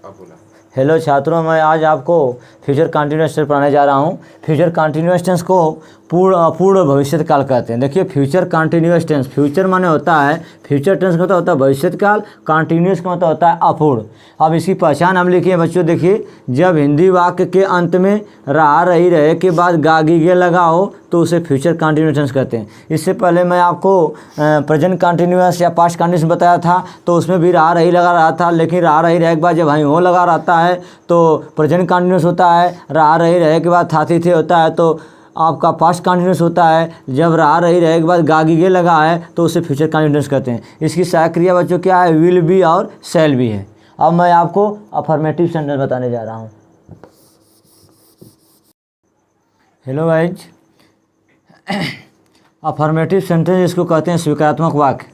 आप बोला। हेलो छात्रों, मैं आज आपको फ्यूचर कंटिन्यूअस टेंस पढ़ाने जा रहा हूँ। फ्यूचर कंटिन्यूअस टेंस को पूर्ण भविष्य काल कहते हैं। देखिए, फ्यूचर कंटिन्यूअस टेंस, फ्यूचर माने होता है, फ्यूचर टेंस का मतलब होता है भविष्य काल, कंटिन्यूअस का मतलब होता है अपूर्ण। अब इसकी पहचान हम लिखे बच्चों। देखिए, जब हिंदी वाक्य के अंत में रहा रही रहे के बाद गा गी गे लगा हो तो उसे फ्यूचर कंटिन्यूअस टेंस कहते हैं। इससे पहले मैं आपको प्रेजेंट कंटिन्यूअस या पास्ट कंटिन्यूअस बताया था, तो उसमें भी रहा रही लगा रहा था, लेकिन रहा रही रहे के बाद जब वहीं हो लगा रहता है तो प्रेजेंट कंटिन्यूअस होता है। रहा रही रहे के बाद था थी थे होता है तो आपका पास्ट कंटिन्यूअस होता है। जब रहा रही रहे के बाद गा गी गे लगा है तो उसे फ्यूचर कंटिन्यूअस कहते हैं। इसकी सहायक क्रिया बच्चों क्या है? विल बी और शैल बी है। अब मैं आपको अफर्मेटिव सेंटेंस बताने जा रहा हूँ। हेलो गाइज, अफर्मेटिव सेंटेंस इसको कहते हैं स्वीकारात्मक वाक्य।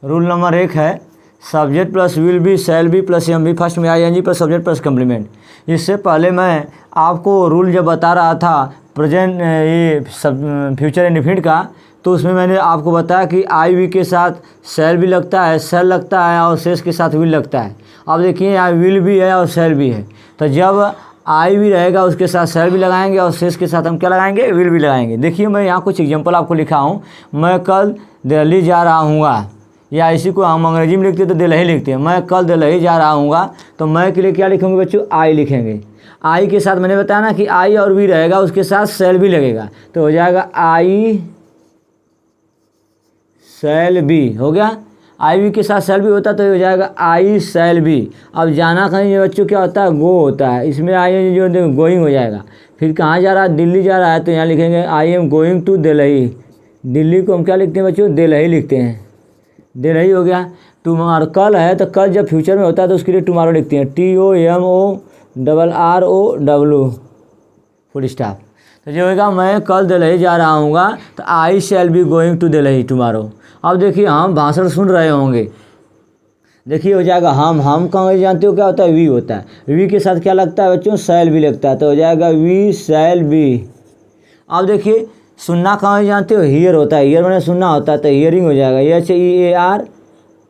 रूल नंबर 1 है subject plus will be shall be plus M B, first में ING plus subject plus complement. इससे पहले मैं आपको रूल जब बता रहा था प्रेजेंट ये सब फ्यूचर इंडेफिनिट का, तो उसमें मैंने आपको बताया कि आई वी के साथ शैल भी लगता है, शैल लगता है और शेष के साथ विल लगता है। अब देखिए, यहाँ विल भी है और शैल भी है, तो जब आई भी रहेगा उसके साथ शैल भी लगाएंगे और शेष के साथ हम क्या लगाएंगे? विल भी लगाएंगे। देखिए, मैं यहाँ कुछ एग्जांपल आपको लिखा हूँ। मैं कल दिल्ली जा रहा हूँगा, या इसी को हम अंग्रेजी में लिखते तो दिल्ली लिखते हैं। मैं कल दिल्ली जा रहा हूँगा, तो मैं के लिए क्या लिखेंगे बच्चों? आई लिखेंगे। आई के साथ मैंने बताया ना कि आई और भी रहेगा, उसके साथ शैल भी लगेगा, तो हो जाएगा आई शैल बी। हो गया, आई वी के साथ शैल भी होता तो हो जाएगा आई शैल बी। अब जाना कहीं बच्चों क्या होता है? गो होता है, इसमें आई जो गोइंग हो जाएगा। फिर कहाँ जा रहा है? दिल्ली जा रहा है, तो यहाँ लिखेंगे I am going to Delhi. Delhi को हम क्या लिखते हैं बच्चों? दिल्ली लिखते हैं, दिल्ली हो गया। टुमारो कल है, तो कल जब फ्यूचर में होता है तो उसके लिए टुमारो लिखते हैं, TOMORROW फुल स्टॉप। तो जो होगा मैं कल दिल्ली जा रहा हूँगा, तो I shall be going to Delhi tomorrow. अब देखिए, हम भाषण सुन रहे होंगे। देखिए, हो जाएगा हम कहाँ जानते हो क्या होता है? वी होता है। वी के साथ क्या लगता है बच्चों? शैल भी लगता है, तो हो जाएगा वी शैल बी। अब देखिए, सुनना कहाँ जानते हो? हियर होता है, हियर मैंने सुनना होता है, तो हियरिंग हो जाएगा,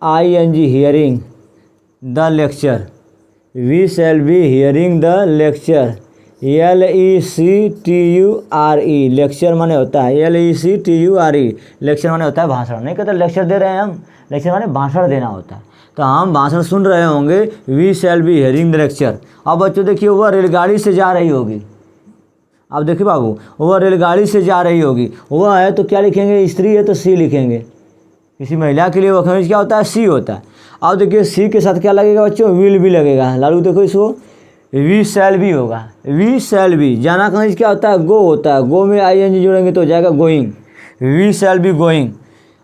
HEARING hearing the lecture. We shall be hearing the lecture. LECTURE lecture माने होता है, LECTURE लेक्चर माने होता है भाषण। नहीं कहते लेक्चर दे रहे हैं हम, लेक्चर माने भाषण देना होता है। तो हम भाषण सुन रहे होंगे, we shall be hearing the lecture. अब बच्चों देखिए, वह रेलगाड़ी से जा रही होगी। अब देखिए बाबू, वह रेलगाड़ी से जा रही होगी, वह है तो क्या लिखेंगे? स्त्री है तो सी लिखेंगे। किसी महिला के लिए वह खनिज क्या होता है? सी होता है। अब देखिए, सी के साथ क्या लगेगा बच्चों? विल भी लगेगा। लालू देखो, इसको वी शैल बी होगा, वी शैल बी। जाना खनिज क्या होता है? गो होता है, गो में ING जोड़ेंगे तो हो जाएगा going, we shall be going.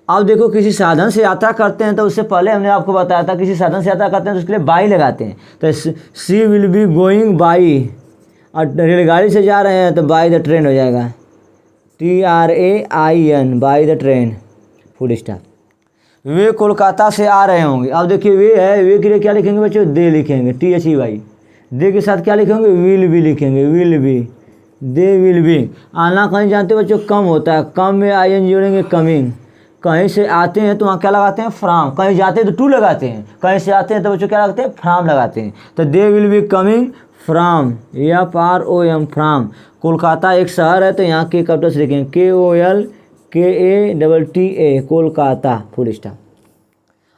अब देखो, किसी साधन से यात्रा करते हैं तो उससे पहले हमने आपको बताया था, किसी साधन से यात्रा करते हैं तो उसके लिए बाई लगाते हैं, तो सी विल बी गोइंग बाई। और रेलगाड़ी से जा रहे हैं तो बाई द ट्रेन हो जाएगा, TRAIN by the train full stop. वे कोलकाता से आ रहे होंगे। अब देखिए, वे है, वे के लिए क्या लिखेंगे बच्चों? दे लिखेंगे, THEY। दे के साथ क्या लिखेंगे? विल बी लिखेंगे, will be, they will B. आना कहीं जानते हो बच्चों? कम होता है, कम में IN जोड़ेंगे, कमिंग। कहीं से आते हैं तो वहाँ क्या लगाते हैं? फ्राम। कहीं जाते हैं तो टू लगाते हैं, कहीं से आते हैं तो बच्चों क्या लगाते हैं? फ्राम लगाते हैं। तो दे will be coming from, FROM from. Kolkata एक शहर है, तो यहाँ के कैपिटल से लिखेंगे KOLKATTA कोलकाता फुल स्टॉप।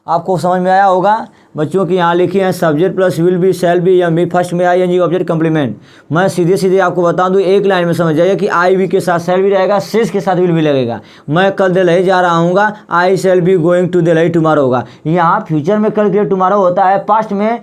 आपको समझ में आया होगा बच्चों की यहाँ लिखी है subject plus will be shall B, या मी फर्स्ट में ING ऑब्जेक्ट कम्प्लीमेंट। मैं सीधे आपको बता दूँ, एक लाइन में समझ जाइए कि आई वी के साथ शैल भी रहेगा, शेष के साथ विल भी लगेगा। मैं कल दिल्ली जा रहा हूँगा, I shall be going to Delhi tomorrow होगा। यहाँ फ्यूचर में कल के लिए टुमारो होता है, पास्ट में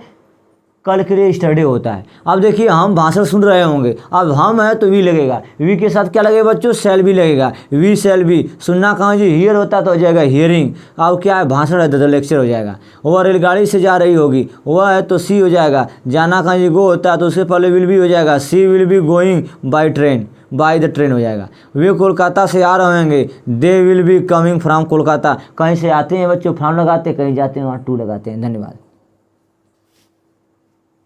कल के लिए स्टडी होता है। अब देखिए, हम भाषण सुन रहे होंगे, अब हम है तो वी लगेगा, वी के साथ क्या लगेगा बच्चों? शैल भी लगेगा, वी शैल बी। सुनना कहाँ जी? हियर होता है तो हो जाएगा हियरिंग। अब क्या है? भाषण है तो लेक्चर हो जाएगा। वह रेलगाड़ी से जा रही होगी, वह है तो सी हो जाएगा। जाना कहाँ जी? गो होता है तो उससे पहले विल भी हो जाएगा, she will be going by train, by the train हो जाएगा। वे कोलकाता से आ रहे होंगे, they will be coming from Kolkata. कहीं से आते हैं बच्चों, फ्रॉम लगाते हैं, कहीं जाते हैं वहाँ टू लगाते हैं। धन्यवाद।